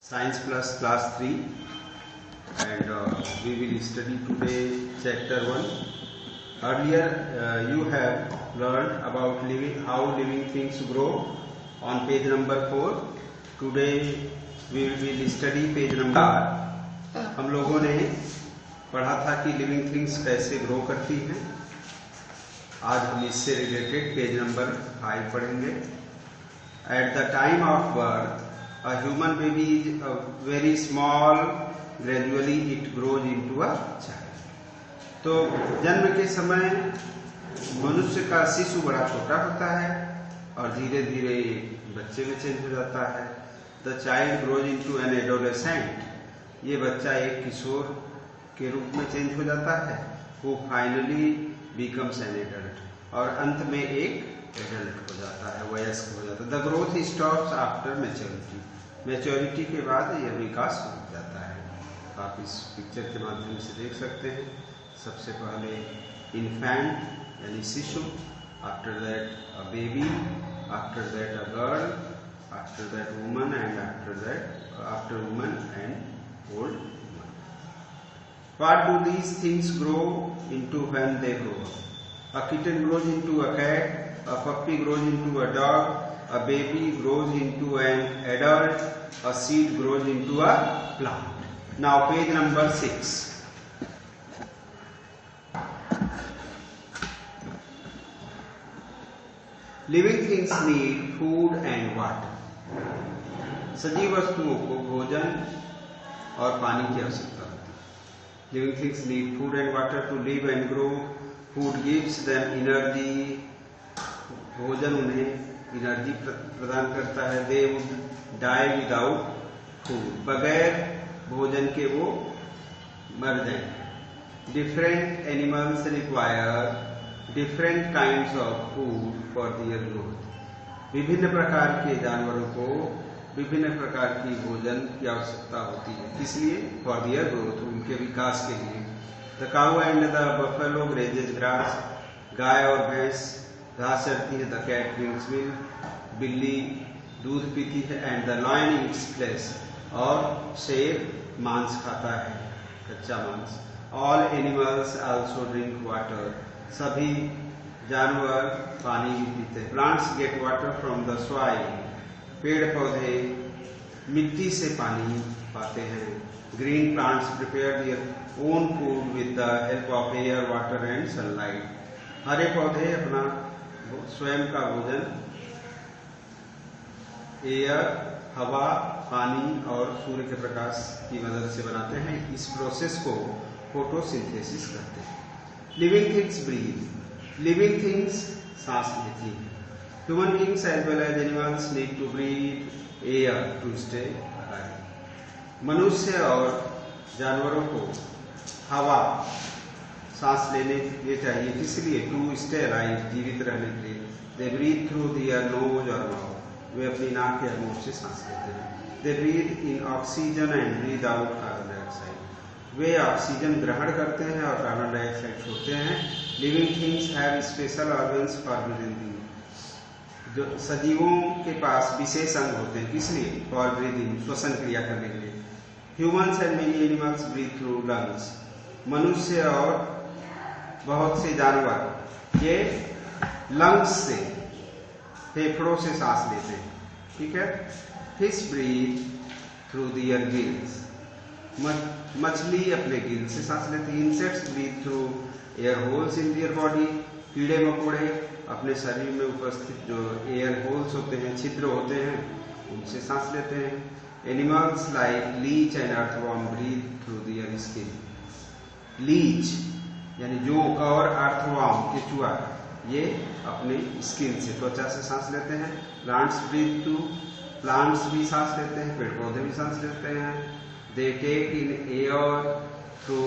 Science Plus Class 3 and we will study today Chapter 1. Earlier you have learned about how living things grow on page number 4. Today we will study page number 4. हम लोगों ने पढ़ा था कि living things कैसे grow करती हैं. आज हम इससे रिलेटेड पेज नंबर 5 पढ़ेंगे. At the time of birth, a human baby is very small. Gradually, it grows into a child. तो जन्म के समय मनुष्य का शिशु बड़ा छोटा होता है और धीरे धीरे बच्चे में चेंज हो जाता है. The child grows into an adolescent. ये बच्चा एक किशोर के रूप में चेंज हो जाता है. Who finally becomes an adult. और अंत में एक एडल्ट हो जाता है, वयस्क हो जाता है. The growth stops after maturity. Maturity के बाद यह विकास हो जाता है. आप इस पिक्चर के माध्यम से देख सकते हैं. सबसे पहले इन्फेंट यानी शिशु, after that a baby, after that a girl, after that woman and after woman and old woman. What do these things grow into when they grow up? A kitten grows into a cat, a puppy grows into a dog, a baby grows into an adult, a seed grows into a plant. Now page number 6. Living things need food and water. सजीव वस्तुओं को भोजन और पानी की आवश्यकता होती है. Living things need food and water to live and grow. Food gives them energy. भोजन उन्हें एनर्जी प्रदान करता है. They would die without food. बगैर भोजन के वो मर जाएंगे. Different animals require different kinds of food for their growth. विभिन्न प्रकार के जानवरों को विभिन्न प्रकार की भोजन की आवश्यकता होती है. इसलिए for their growth, उनके विकास के लिए. The cow and the buffalo grazes grass. गाय और भैंस घास चरती है. The cat drinks milk. बिल्ली दूध पीती है. And the lion eats flesh. और शेर मांस खाता है, कच्चा मांस. All animals also drink water. सभी जानवर पानी भी पीते हैं. Plants get water from the soil. पेड़ पौधे मिट्टी से पानी पाते हैं. Green plants prepare their own food with the help of air, water and sunlight. हरे पौधे अपना स्वयं का भोजन एयर, हवा, पानी और सूर्य के प्रकाश की मदद से बनाते हैं. इस प्रोसेस को फोटोसिंथेसिस कहते हैं. Living things breathe. Living things सांस लेती हैं. Human beings as well as animals need to breathe air to stay alive. मनुष्य और जानवरों को हवा सांस लेने चाहिए, इसलिए टू स्टे अलाइव, जीवित रहने के लिए. They breathe through their nose और माउथ. वे अपनी नाक या मुंह से सांस लेते हैं. They breathe in oxygen and breathe out carbon dioxide. वे ऑक्सीजन ग्रहण करते हैं और कार्बन डाइऑक्साइड छोड़ते हैं. Living things have special organs for breathing. जो सजीवों के पास विशेष अंग होते हैं, इसलिए फॉर ब्रीदिंग, श्वसन क्रिया करने के लिए. Humans and many animals breathe through lungs. मनुष्य और बहुत से जानवर ये लंग्स से, फेफड़ों से सांस लेते हैं. ठीक है. Fish breathe through their gills. मछली अपने गिल से सांस लेती है. Insects breathe through air holes in their body. कीड़े मकोड़े अपने शरीर में उपस्थित जो एयर होल्स होते हैं, छिद्र होते हैं, उनसे सांस लेते हैं. Animals like leech and earthworm breathe through their skin. Leech यानी जोंक और अर्थवर्म केचुआ ये अपने स्किन से, त्वचा से सांस लेते हैं. Plants breathe through. प्लांट्स भी सांस लेते हैं, पेड़ पौधे भी सांस लेते हैं. They take in air through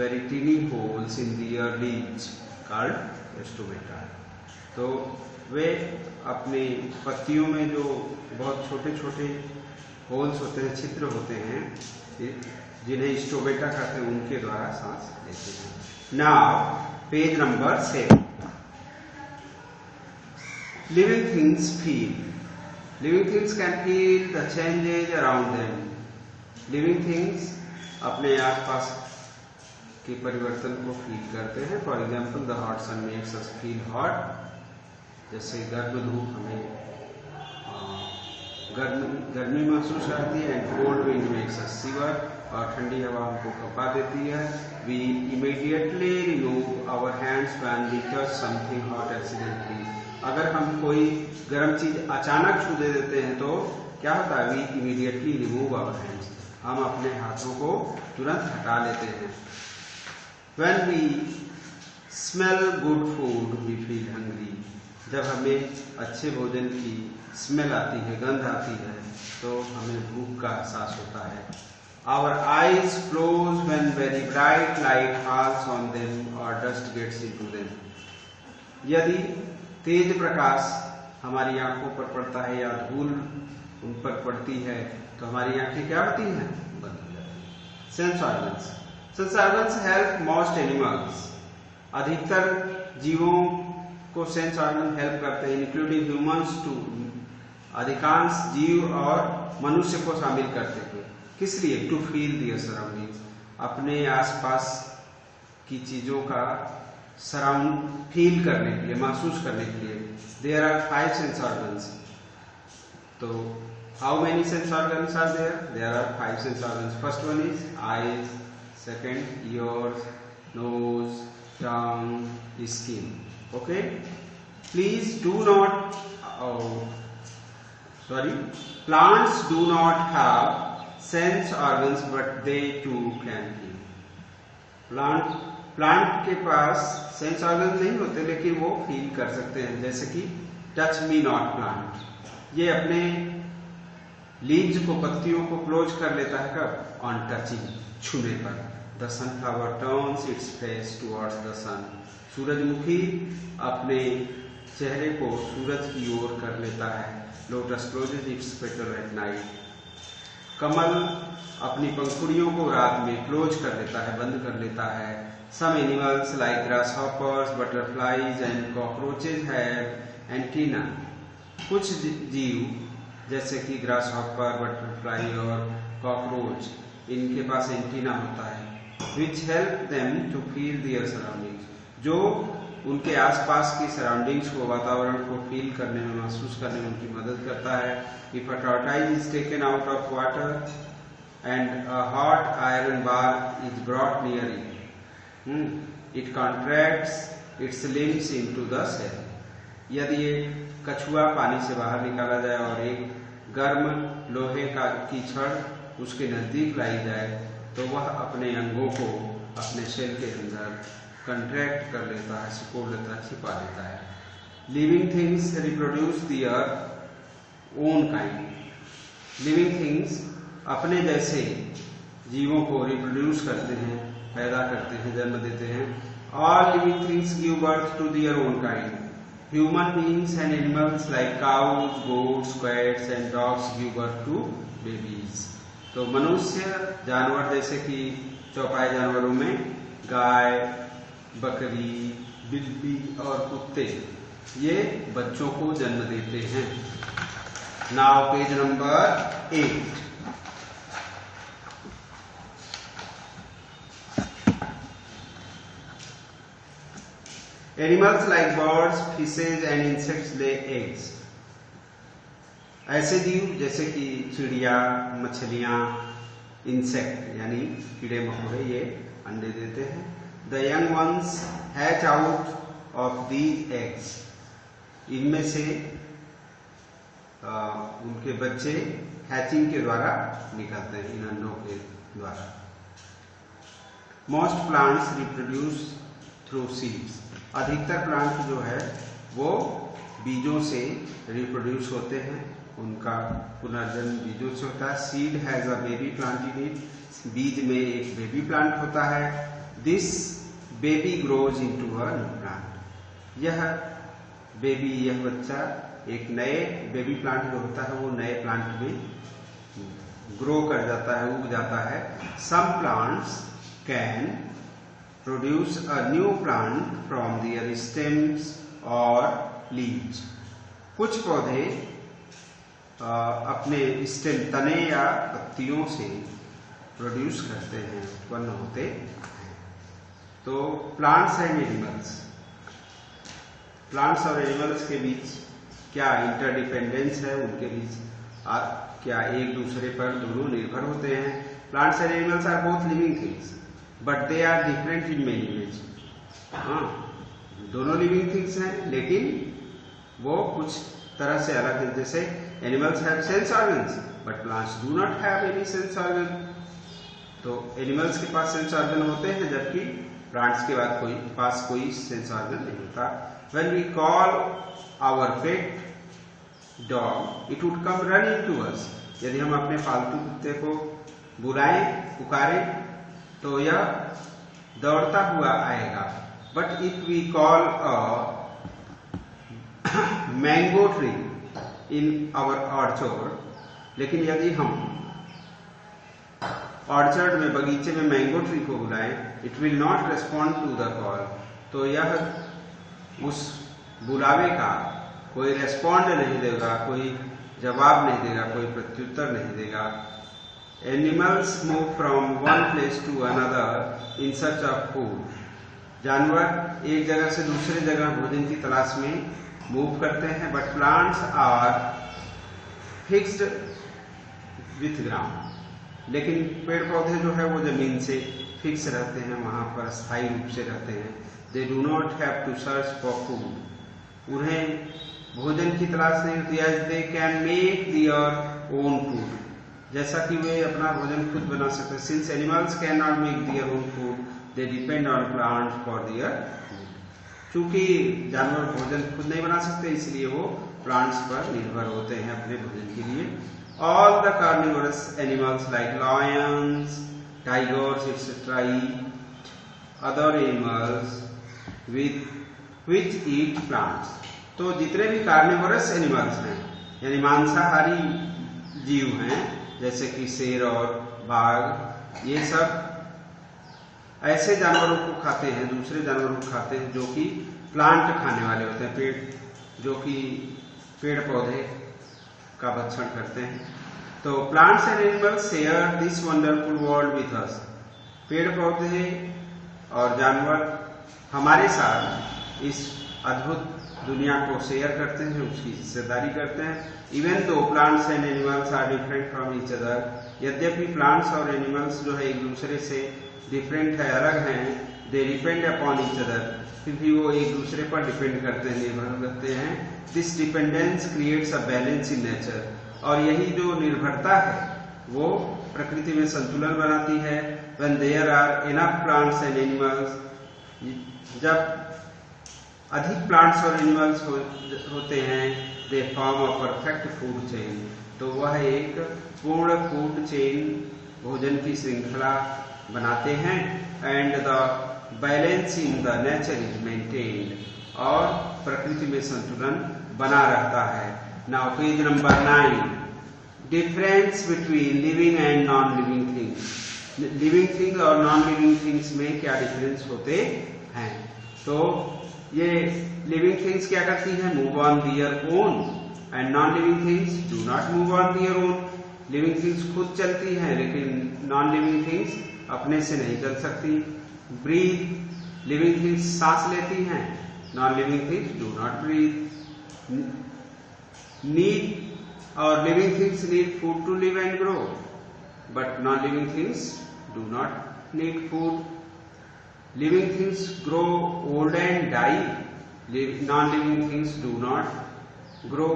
very tiny holes in their leaves called stomata. तो वे अपनी पत्तियों में जो बहुत छोटे छोटे होल्स होते हैं, छिद्र होते हैं, जिन्हें स्टोमेटा कहते हैं, उनके द्वारा सांस लेते हैं. Now page number 7. Living things feel. Living things can feel the changes around them. Living things अपने आसपास के परिवर्तन को फील करते हैं। For example the hot sun makes us feel hot, जैसे गर्म धूप हमें गर्मी महसूस कराती है। And cold wind makes us shiver, और ठंडी हवा हमको कंपा देती है। We immediately remove our hands when we touch something hot accidentally. अगर हम कोई गर्म चीज अचानक छू दे देते हैं तो क्या होता है? We immediately remove our hands, हम अपने हाथों को तुरंत हटा लेते हैं। When we smell good food we feel hungry, जब हमें अच्छे भोजन की स्मेल आती है, गंध आती है, तो हमें भूख का एहसास होता है। Our eyes close when very bright light falls on them or dust gets into them. यदि तेज प्रकाश हमारी आंखों पर पड़ता है या धूल उन पर पड़ती है तो हमारी आंखें क्या होती हैं? बंद हो जाती हैं। Sense organs, sense organs help most animals, अधिकतर जीवों को सेंस ऑर्गन हेल्प करते हैं, इंक्लूडिंग ह्यूमंस टू, अधिकांश जीव और मनुष्य को शामिल करते हुए। किस लिए? टू फील दियर सराउंडिंग्स, अपने आसपास की चीजों का सराउंड फील करने के लिए, महसूस करने के लिए। There are 5 sense organs. तो how many sense organs are there? There are 5 sense organs. First one is eyes, second ears, nose, tongue, skin. Okay, please do not plants do not have sense organs but they too can feel. Plant के पास sense organ नहीं होते लेकिन वो feel कर सकते हैं, जैसे कि टच मी नॉट प्लांट, ये अपने लीव्स को, पत्तियों को क्लोज कर लेता है कब? ऑन टचिंग, छूने पर। The sunflower turns its face towards the sun, सूरजमुखी अपने चेहरे को सूरज की ओर कर लेता है। Lotus closes its petal at night, कमल अपनी पंखुड़ियों को रात में क्लोज कर लेता है, बंद कर लेता है। Some animals like grasshoppers, butterflies and cockroaches have antenna, कुछ जीव जैसे कि ग्रास हॉपर, बटरफ्लाई और कॉकरोच, इनके पास एंटीना होता है। Which help them to feel their surroundings, जो उनके आसपास की सराउंडिंग्स को, वातावरण को फील करने में, महसूस करने में उनकी मदद करता है। If a tortoise is taken out of water and a hot iron bar is brought near it, it contracts its limbs into the shell. यदि एक कछुआ पानी से बाहर निकाला जाए और एक गर्म लोहे की छड़ उसके नजदीक लाई जाए तो वह अपने अंगों को अपने सेल के अंदर कंट्रैक्ट कर लेता है, सिकोड़ लेता है, छिपा लेता है। Living things reproduce there own kind, living things अपने जैसे जीवों को रिप्रोड्यूस करते हैं, पैदा करते हैं, जन्म देते हैं। All living things give birth to their own kind. Human beings and animals like cows, goats, cats and dogs give birth to babies. तो मनुष्य, जानवर जैसे कि चौपाई जानवरों में गाय, बकरी, बिल्ली और कुत्ते, ये बच्चों को जन्म देते हैं। Now page number 8। Animals like birds, fishes and insects lay eggs. ऐसे जीव जैसे कि चिड़िया, मछलियां, इंसेक्ट यानी कीड़े मकोड़े, ये अंडे देते हैं। The young ones hatch out of these eggs. इनमें से उनके बच्चे हैचिंग के द्वारा निकलते हैं, इन अंडों के द्वारा। Most plants reproduce through seeds. अधिकतर प्लांट जो है वो बीजों से रिप्रोड्यूस होते हैं, उनका पुनर्जन्म बीजों से होता है। Seed has a baby plant in it, बीज में एक बेबी प्लांट होता है। This baby grows into a new plant, यह बेबी, यह बच्चा एक नए बेबी प्लांट जो होता है वो नए प्लांट में ग्रो कर जाता है, उग जाता है। Some plants can produce a new plant from their stems और लीव्स। कुछ पौधे अपने स्टेम, तने या पत्तियों से प्रोड्यूस करते हैं, उत्पन्न होते हैं। तो प्लांट्स एंड एनिमल्स, प्लांट्स और एनिमल्स के बीच क्या इंटरडिपेंडेंस है, उनके बीच क्या एक दूसरे पर दोनों निर्भर होते हैं। Plants and animals are both living things but they are different in many ways. हाँ, दोनों लिविंग थिंग्स हैं लेकिन वो कुछ तरह से अलग है। जैसे animals have sense organs but plants do not have any sense organ. तो एनिमल्स के पास सेंस ऑर्गन होते हैं जबकि प्लांट्स के पास कोई सेंस ऑर्गन नहीं होता। When we call our pet dog, it would come running to us. यदि हम अपने पालतू कुत्ते को बुलाएं, पुकारें, तो यह दौड़ता हुआ आएगा। But if we call a mango tree in our orchard, लेकिन यदि हम ऑर्चर्ड में, बगीचे में मैंगो ट्री को बुलाएं, it will not respond to the call. तो यह उस बुलावे का कोई रेस्पॉन्ड नहीं देगा, कोई जवाब नहीं देगा, कोई प्रत्युत्तर नहीं देगा। Animals move from one place to another in search of food. जानवर एक जगह से दूसरे जगह भोजन की तलाश में मूव करते हैं। But plants are fixed with ground, लेकिन पेड़ पौधे जो है वो जमीन से फिक्स रहते हैं, वहां पर स्थायी रूप से रहते हैं। They do not have to search for food. उन्हें भोजन की तलाश नहीं होती है। They can make their own food. जैसा कि वे अपना भोजन खुद बना सकते हैं। Since animals cannot make their own food, they depend on plants for their food. चूंकि जानवर भोजन खुद नहीं बना सकते, इसलिए वो प्लांट्स पर निर्भर होते हैं अपने भोजन के लिए। All the carnivorous animals like lions, tigers, etc. eat other animals which eat plants. तो जितने भी कार्निवोरस एनिमल्स हैं, यानी मांसाहारी जीव हैं, जैसे कि शेर और बाघ, ये सब ऐसे जानवरों को खाते हैं, दूसरे जानवरों को खाते हैं जो कि प्लांट खाने वाले होते हैं, जो कि पेड़ पौधे का भक्षण करते हैं। तो plants and animals share this wonderful world with us. पेड़ पौधे और जानवर हमारे साथ इस अद्भुत दुनिया को शेयर करते हैं, उसकी हिस्सेदारी करते हैं। Even though plants and animals are different from each other, यद्यपि प्लांट्स और एनिमल्स जो है एक दूसरे से डिफरेंट है, अलग हैं, they depend upon each other, फिर भी वो एक दूसरे पर डिपेंड करते हैं, निर्भर करते हैं। This dependence creates a balance in nature. और यही जो निर्भरता है वो प्रकृति में संतुलन बनाती है। When there are enough plants and animals, जब अधिक प्लांट्स और एनिमल्स होते हैं, they form a perfect food chain. तो वह एक पूर्ण फूड चेन, भोजन की श्रृंखला बनाते हैं। And the balance in the nature is maintained, और प्रकृति में संतुलन बना रहता है। Now page number 9, difference between living and non living things. Living things और नॉन लिविंग थिंग्स में क्या डिफरेंस होते हैं? तो ये लिविंग थिंग्स क्या करती हैं? Move on their own, and non living things do not move on their own. Living things खुद चलती हैं, लेकिन नॉन लिविंग थिंग्स अपने से नहीं चल सकती। ब्रीथ, लिविंग थिंग्स सांस लेती हैं, non living things do not breathe. Need, और living things need food to live and grow, but non living things do not need food. Living things grow old and die. Non-living things do not grow.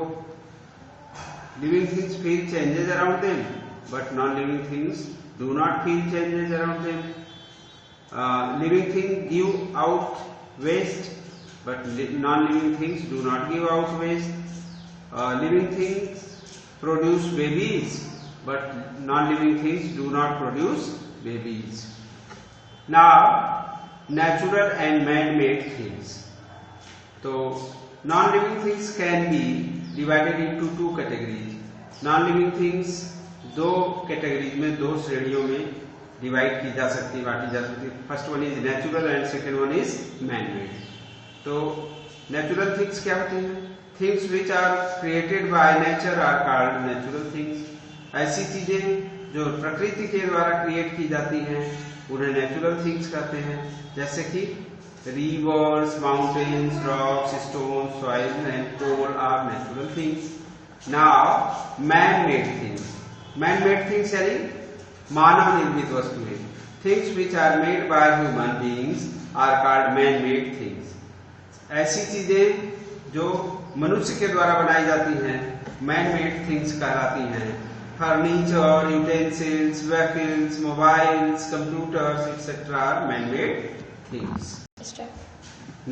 Living things feel changes around them, but non-living things do not feel changes around them. Living things give out waste, but non-living things do not give out waste. Living things produce babies, but non-living things do not produce babies. Now, natural and man-made things. So non-living things can be divided into two categories. Non-living things दो categories में, दो श्रेणियों में divide की जा सकती है, बांटी जा सकती है। First one is natural and second one is man made. तो नेचुरल थिंग्स क्या होती हैं? Things which are created by nature are called natural things. ऐसी चीजें जो प्रकृति के द्वारा क्रिएट की जाती हैं उन्हें नेचुरल थिंग्स कहते हैं, जैसे कि rivers, mountains, rocks, stone, soil and coal are natural things. Now man made things. Man made things यानी मानव निर्मित वस्तुएं। Things which are made by human beings are called man made things. ऐसी चीजें जो मनुष्य के द्वारा बनाई जाती हैं मैन मेड थिंग्स कहलाती हैं। Furniture, utensils, vehicles, mobiles, computers etcetera are man made things.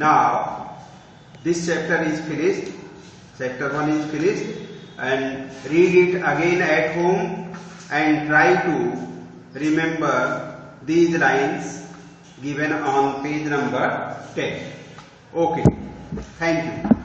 Now this chapter is finished. Chapter 1 is finished, and read it again at home and try to remember these lines given on page number 10. Okay, thank you.